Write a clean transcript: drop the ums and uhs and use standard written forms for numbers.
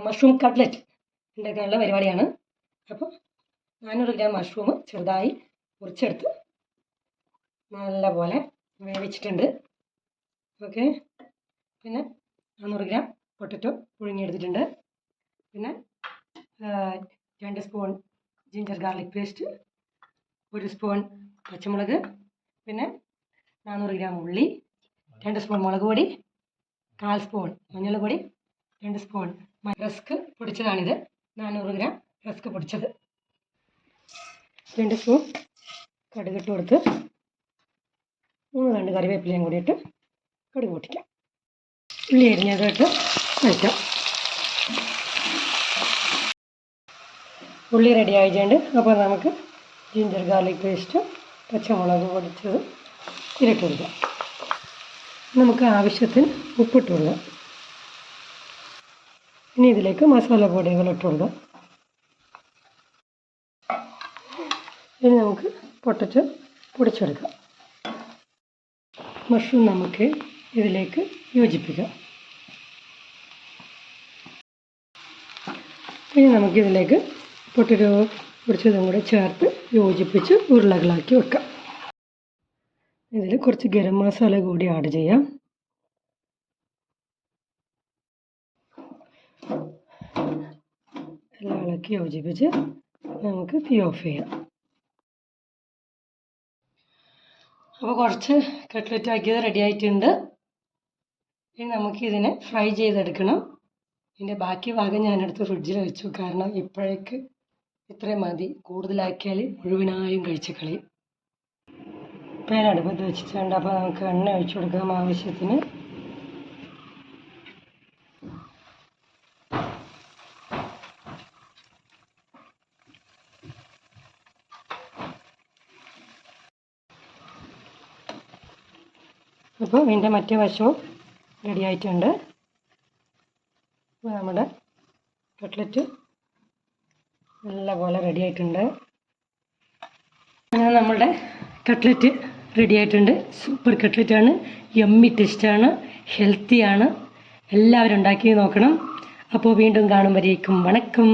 Mushroom cutlet ഉണ്ടാക്കാനുള്ള പരിപാടിയാണ്. അപ്പോൾ 400 ഗ്രാം മഷ്റൂം ചെറുതായി മുറിച്ചെടുത്ത് നല്ലപോലെ വേവിച്ചിട്ടുണ്ട്. ഓക്കെ, പിന്നെ 400 ഗ്രാം പൊട്ടറ്റോ പുഴുങ്ങിയെടുത്തിട്ടുണ്ട്. പിന്നെ 2 spoon ginger garlic paste, 1 spoon പച്ചമുളക്, പിന്നെ 400 ഗ്രാം ഉള്ളി, 2 സ്പൂൺ മുളക് പൊടി, 1/4 സ്പൂൺ മഞ്ഞൾപ്പൊടി, 2 സ്പൂൺ റസ്ക് പൊടിച്ചതാണിത്. 400 ഗ്രാം റസ്ക് പൊടിച്ചത്, 2 സ്പൂൺ കടുകിട്ട് കൊടുത്ത് 3 കറിവേപ്പിലയും കൂടി ഇട്ട് കടുക് പൊട്ടിക്കാം. ഉള്ളി അരിഞ്ഞതിട്ട് വയ്ക്കാം. ഉള്ളി റെഡി ആയിട്ടുണ്ട്. അപ്പോൾ നമുക്ക് ജിഞ്ചർ ഗാർലിക് പേസ്റ്റ്, പച്ചമുളക് പൊടിച്ചത് ഇതിലിട്ട് കൊടുക്കാം. നമുക്ക് ആവശ്യത്തിന് ഉപ്പിട്ട് കൊടുക്കാം. ഇനി ഇതിലേക്ക് മസാലപ്പൊടികൾ ഇട്ട് കൊടുക്കാം. ഇനി നമുക്ക് പൊട്ടറ്റോ പൊടിച്ചെടുക്കാം. മഷ്റൂം നമുക്ക് ഇതിലേക്ക് യോജിപ്പിക്കാം. ഇനി നമുക്കിതിലേക്ക് പൊട്ടറ്റോ പൊടിച്ചതും കൂടെ ചേർത്ത് യോജിപ്പിച്ച് ഉരുളകളാക്കി വെക്കാം. ഇതിൽ കുറച്ച് ഗരം മസാല കൂടി ആഡ് ചെയ്യാം. എല്ലാം ഇളക്കി യോജിപ്പിച്ച് നമുക്ക് തീ ഓഫ് ചെയ്യാം. അപ്പോൾ കുറച്ച് കട്ട്ലറ്റ് ആക്കിയത് റെഡി ആയിട്ടുണ്ട്. ഇനി നമുക്കിതിനെ ഫ്രൈ ചെയ്തെടുക്കണം. ഇതിൻ്റെ ബാക്കി ഭാഗം ഞാനെടുത്ത് ഫ്രിഡ്ജിൽ വെച്ചു. കാരണം ഇപ്പോഴേക്ക് ഇത്രയും മതി, കൂടുതലാക്കിയാൽ മുഴുവനായും കഴിച്ച് കളയും. പാൻ അടുപ്പത്ത് വെച്ചിട്ടുണ്ട്. അപ്പോൾ നമുക്ക് എണ്ണ ഒഴിച്ചു കൊടുക്കാം ആവശ്യത്തിന്. അപ്പോൾ ഇതിൻ്റെ മറ്റേ വശവും റെഡി ആയിട്ടുണ്ട്. അപ്പോൾ നമ്മുടെ കട്ട്ലറ്റ് നല്ലപോലെ റെഡി ആയിട്ടുണ്ട്. അങ്ങനെ നമ്മുടെ കട്ട്ലറ്റ് റെഡി ആയിട്ടുണ്ട്. സൂപ്പർ കട്ട്ലറ്റാണ്, യമ്മി ടേസ്റ്റാണ്, ഹെൽത്തിയാണ്. എല്ലാവരും ഉണ്ടാക്കി നോക്കണം. അപ്പോൾ വീണ്ടും കാണും വരേക്കും വണക്കം.